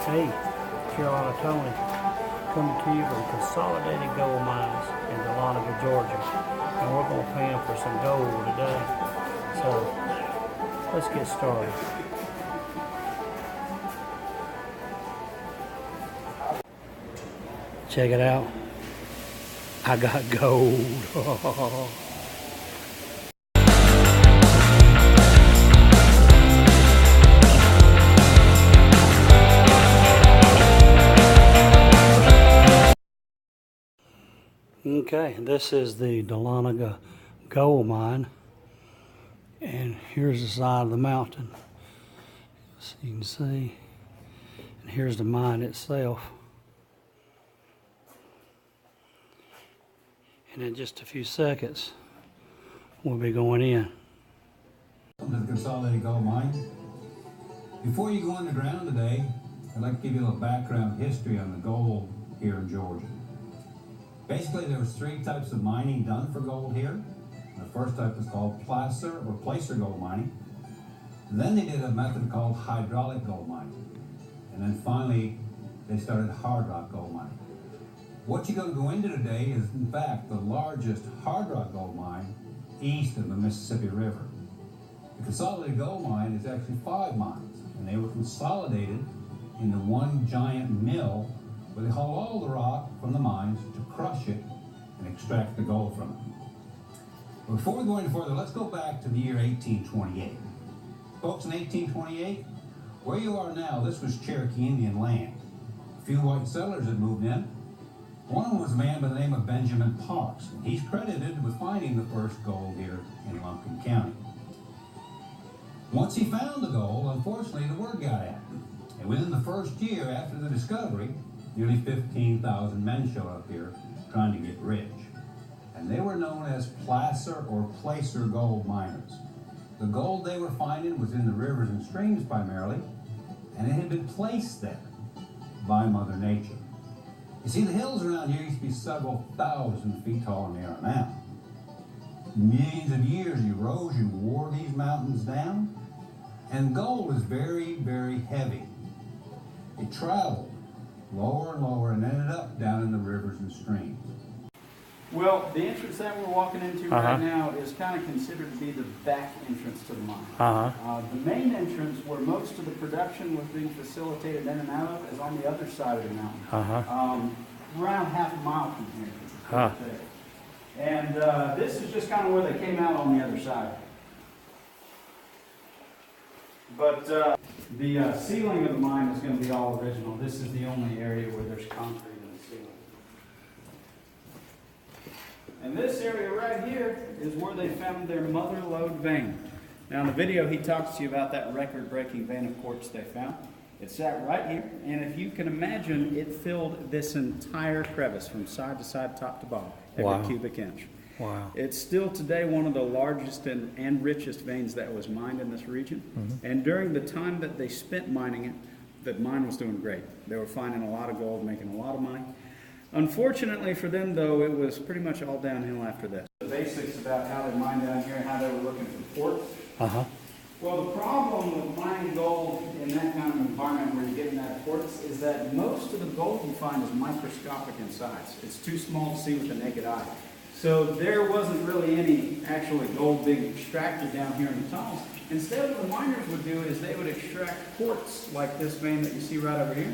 Hey, Carolina Tony, coming to you from Consolidated Gold Mines in Dahlonega, Georgia. And we're going to pay them for some gold today. So, let's get started. Check it out. I got gold. Okay, this is the Dahlonega Gold Mine, and here's the side of the mountain, so you can see, and here's the mine itself. And in just a few seconds, we'll be going in. Welcome to the Consolidated Gold Mine. Before you go underground today, I'd like to give you a little background history on the gold here in Georgia. Basically, there was three types of mining done for gold here. The first type was called placer or placer gold mining. Then they did a method called hydraulic gold mining. And then finally, they started hard rock gold mining. What you're going to go into today is, in fact, the largest hard rock gold mine east of the Mississippi River. The Consolidated Gold Mine is actually 5 mines, and they were consolidated into one giant mill where they haul all the rock from the mines to crush it and extract the gold from it. Before we go any further, let's go back to the year 1828. Folks, in 1828, where you are now, this was Cherokee Indian land. A few white settlers had moved in. One of them was a man by the name of Benjamin Parks. He's credited with finding the first gold here in Lumpkin County. Once he found the gold, unfortunately, the word got out. And within the first year after the discovery, nearly 15,000 men showed up here trying to get rich. And they were known as placer or placer gold miners. The gold they were finding was in the rivers and streams primarily, and it had been placed there by Mother Nature. You see, the hills around here used to be several thousand feet taller than they are now. Millions of years of erosion wore these mountains down, and gold is very, very heavy. It traveled lower and lower and ended up down in the rivers and streams. Well, the entrance that we're walking into right now is kind of considered to be the back entrance to the mine. The main entrance, where most of the production was being facilitated in and out of, is on the other side of the mountain. Around half a mile from here. And this is just kind of where they came out on the other side. But the ceiling of the mine is going to be all original. This is the only area where there's concrete in the ceiling. And this area right here is where they found their mother lode vein. Now in the video he talks to you about that record-breaking vein of quartz they found. It sat right here, and if you can imagine, it filled this entire crevice from side to side, top to bottom, every cubic inch. Wow. It's still today one of the largest and richest veins that was mined in this region. And during the time that they spent mining it, the mine was doing great. They were finding a lot of gold, making a lot of money. Unfortunately for them, though, it was pretty much all downhill after this. The basics about how they mined down here and how they were looking for quartz. Well, the problem with mining gold in that kind of environment where you're getting that quartz is that most of the gold you find is microscopic in size. It's too small to see with the naked eye. So there wasn't really any actually gold being extracted down here in the tunnels. Instead, what the miners would do is they would extract quartz like this vein that you see right over here.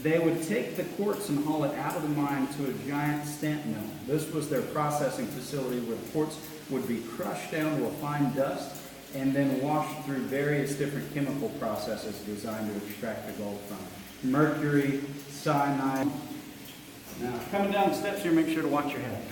They would take the quartz and haul it out of the mine to a giant stamp mill. This was their processing facility where the quartz would be crushed down to a fine dust and then washed through various different chemical processes designed to extract the gold from it. Mercury, cyanide. Now, coming down the steps here, make sure to watch your head.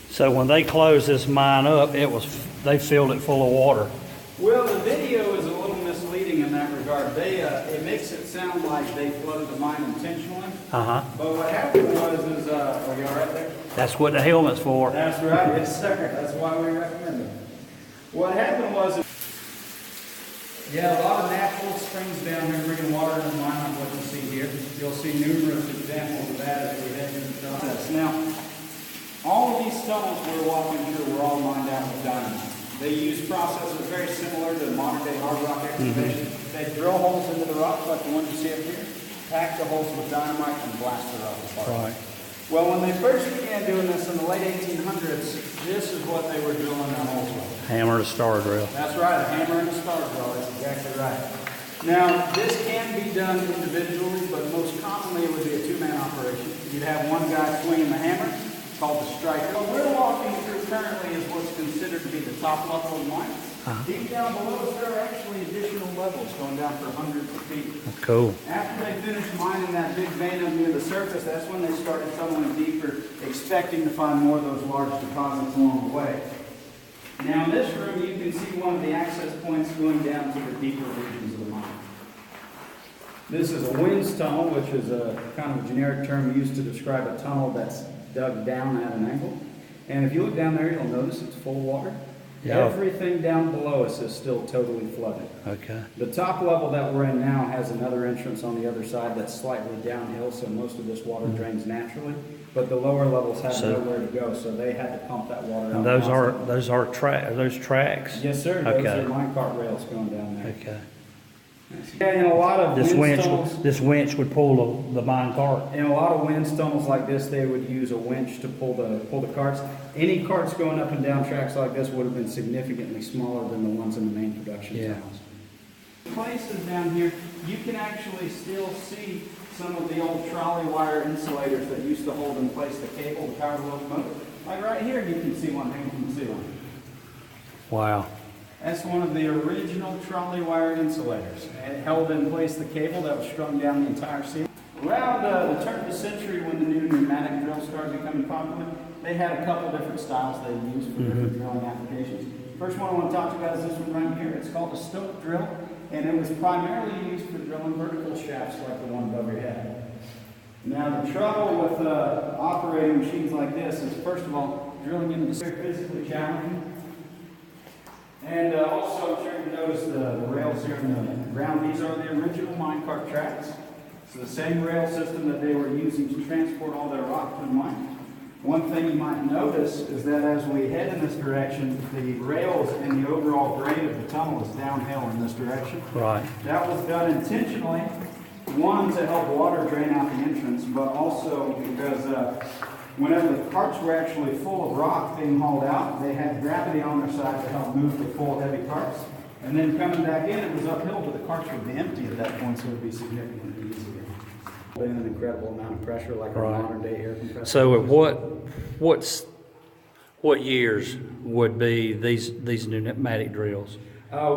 So when they closed this mine up, they filled it full of water. Well, the video is a little misleading in that regard. It makes it sound like they flooded the mine intentionally. But what happened was, are you all right there? That's what the helmet's for. That's right, yes sir. That's why we recommend it. What happened was, you had a lot of natural springs down here bringing water in the mine, like what you see here. see numerous examples of that as we head into the process. Now, all of these tunnels we're walking through were all mined out with dynamite. They use processes very similar to modern day hard rock excavation. They drill holes into the rock like the ones you see up here, pack the holes with dynamite, and blast the rock apart. Right. Well, when they first began doing this in the late 1800s, this is what they were drilling their holes with. Hammer and star drill. That's right, a hammer and a star drill. That's exactly right. Now, this can be done individually, but most commonly it would be a two-man operation. You'd have one guy swinging the hammer, called the striker. What we're walking through currently is what's considered to be the top level of the mine. Deep down below us, there are actually additional levels going down for hundreds of feet. Cool. After they finished mining that big vein up near the surface, that's when they started tunneling deeper, expecting to find more of those large deposits along the way. Now in this room, you can see one of the access points going down to the deeper regions of the mine. This is a winze tunnel, which is a kind of a generic term used to describe a tunnel that's dug down at an angle. And if you look down there, you'll notice it's full of water. Yeah. Everything down below us is still totally flooded. Okay. The top level that we're in now has another entrance on the other side that's slightly downhill, so most of this water drains naturally. But the lower levels have nowhere to go, so they had to pump that water out. And those are those tracks? Yes, sir. Okay. Those are minecart rails going down there. Okay. Yeah, in a lot of This winch tunnels, winch would pull the mine cart. in a lot of winch tunnels like this, they would use a winch to pull the carts. Any carts going up and down tracks like this would have been significantly smaller than the ones in the main production tunnels. Places down here, you can actually still see some of the old trolley wire insulators that used to hold in place the cable to power the locomotive. Like right here, you can see one hanging from the ceiling. Wow. That's one of the original trolley wire insulators. And it held in place the cable that was strung down the entire ceiling. Around the turn of the century, when the new pneumatic drill started becoming popular, they had a couple different styles they used for different drilling applications. First one I want to talk about is this one right here. It's called a stope drill, and it was primarily used for drilling vertical shafts like the one above your head. Now, the trouble with operating machines like this is, first of all, drilling into the very physically challenging. And also, I'm sure you notice the rails here in the ground. These are the original minecart tracks. It's the same rail system that they were using to transport all their rock to the mine. One thing you might notice is that as we head in this direction, the rails and the overall grade of the tunnel is downhill in this direction. Right. That was done intentionally, one, to help water drain out the entrance, but also because whenever the carts were actually full of rock being hauled out, they had gravity on their side to help move the full heavy carts. And then coming back in, it was uphill, but the carts would be empty at that point, so it would be significantly easier. An incredible amount of pressure, like a modern day air compressor. So at what years would be these pneumatic drills?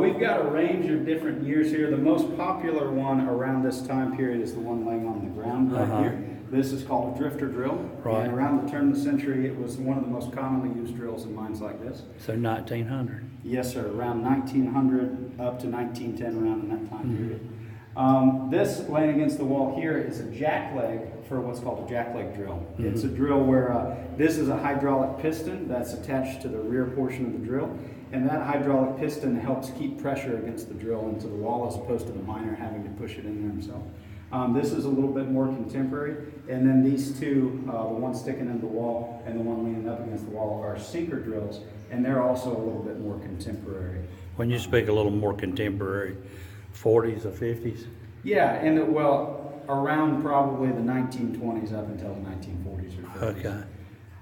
We've got a range of different years here. The most popular one around this time period is the one laying on the ground right here. This is called a drifter drill. Right. And around the turn of the century, it was one of the most commonly used drills in mines like this. So 1900. Yes, sir. Around 1900 up to 1910, around in that time period. This laying against the wall here is a jackleg for what's called a jackleg drill. It's a drill where this is a hydraulic piston that's attached to the rear portion of the drill, and that hydraulic piston helps keep pressure against the drill into the wall as opposed to the miner having to push it in there himself. This is a little bit more contemporary, and then these two, the one sticking into the wall and the one leaning up against the wall, are sinker drills, and they're also a little bit more contemporary. When you speak a little more contemporary, 40s or 50s? Yeah, and around probably the 1920s up until the 1940s or 50s. Okay.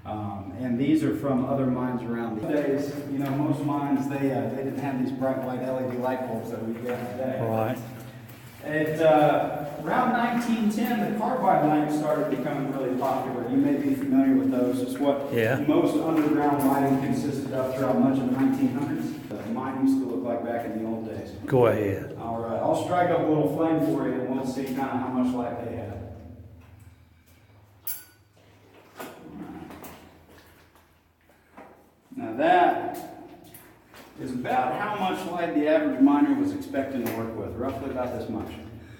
And these are from other mines around these days. You know, most mines, they didn't have these bright white LED light bulbs that we get today. Right. Around 1910, the carbide lamps started becoming really popular. You may be familiar with those. It's what most underground lighting consisted of throughout much of the 1900s. Mine used to look like back in the old days. Go ahead. All right, I'll strike up a little flame for you, and we'll see kind of how much light they had. Now that is about how much light the average miner was expecting to work with, roughly about this much.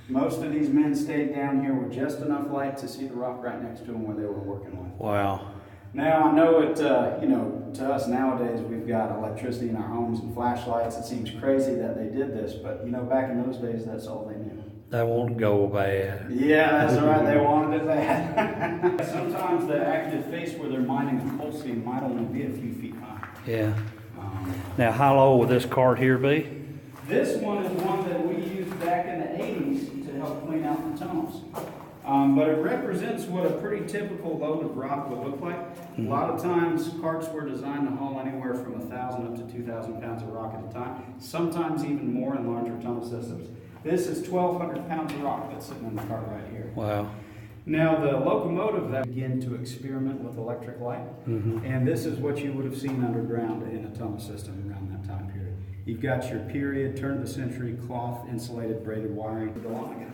Most of these men stayed down here with just enough light to see the rock right next to them where they were working with. Wow. Now, I know it, to us nowadays, we've got electricity in our homes and flashlights. It seems crazy that they did this, but, back in those days, that's all they knew. They won't go bad. Yeah, that's right. They wanted it bad. Sometimes the active face where they're mining the coal seam might only be a few feet high. Yeah. Now, how low will this cart here be? This one is one that we used back in the 80s to help clean out the tunnels. But it represents what a pretty typical load of rock would look like. A lot of times carts were designed to haul anywhere from 1,000 up to 2,000 pounds of rock at a time, sometimes even more in larger tunnel systems. This is 1,200 pounds of rock that's sitting in the cart right here. Wow. Now the locomotive that began to experiment with electric light, and this is what you would have seen underground in a tunnel system around that time period. You've got your period, turn of the century, cloth, insulated, braided wiring. Dahlonega.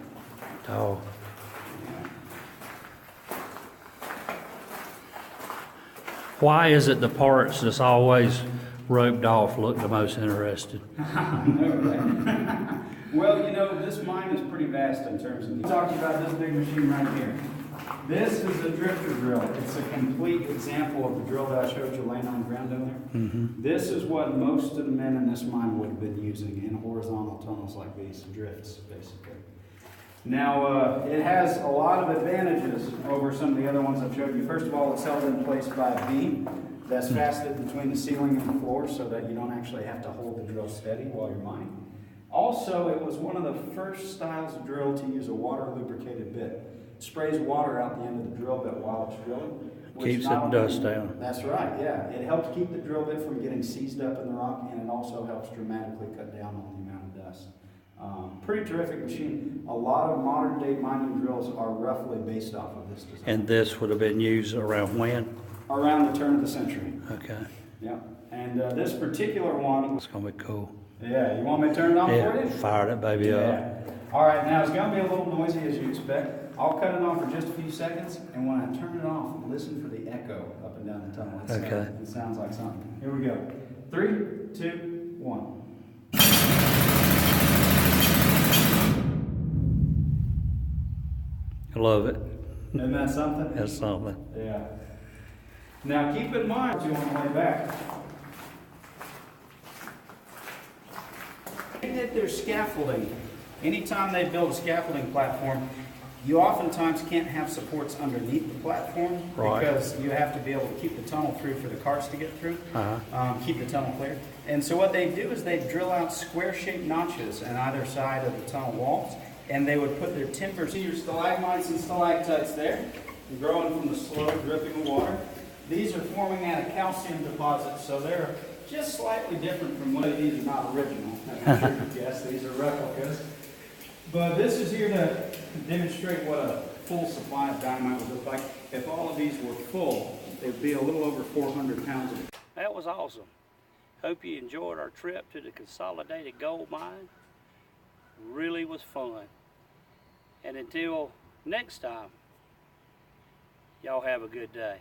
Oh. Why is it the parts that's always roped off look the most interesting? Well, you know, this mine is pretty vast in terms of. Talking about this big machine right here. This is a drifter drill. It's a complete example of the drill that I showed you laying on the ground down there. This is what most of the men in this mine would have been using in horizontal tunnels like these, drifts, basically. Now, it has a lot of advantages over some of the other ones I've showed you. First of all, it's held in place by a beam that's fastened between the ceiling and the floor so that you don't actually have to hold the drill steady while you're mining. Also, it was one of the first styles of drill to use a water lubricated bit. It sprays water out the end of the drill bit while it's drilling. Keeps the dust down. That's right, yeah. It helps keep the drill bit from getting seized up in the rock, and it also helps dramatically cut down on the amount of dust. Pretty terrific machine. A lot of modern day mining drills are roughly based off of this design. And this would have been used around when? Around the turn of the century. Okay. Yeah. And this particular one. It's gonna be cool. Yeah, you want me to turn it on for Yeah, you? fire that baby up. Yeah. All right, now it's going to be a little noisy as you expect. I'll cut it off for just a few seconds, and when I turn it off, listen for the echo up and down the tunnel. Okay. It sounds like something. Here we go. 3, 2, 1. I love it. Isn't that something? That's something. Yeah. Now keep in mind, you on the way back. They did their scaffolding. Anytime they build a scaffolding platform, you oftentimes can't have supports underneath the platform because you have to be able to keep the tunnel through for the carts to get through, keep the tunnel clear. And so what they do is they drill out square-shaped notches on either side of the tunnel walls, and they would put their timbers. See your stalagmites and stalactites there, growing from the slow dripping of water. These are forming out of calcium deposits, so they're just slightly different from what these are not original. I'm sure you guessed these are replicas. But this is here to demonstrate what a full supply of dynamite would look like. If all of these were full, it would be a little over 400 pounds of it. That was awesome. Hope you enjoyed our trip to the Consolidated Gold Mine. Really was fun. And until next time, y'all have a good day.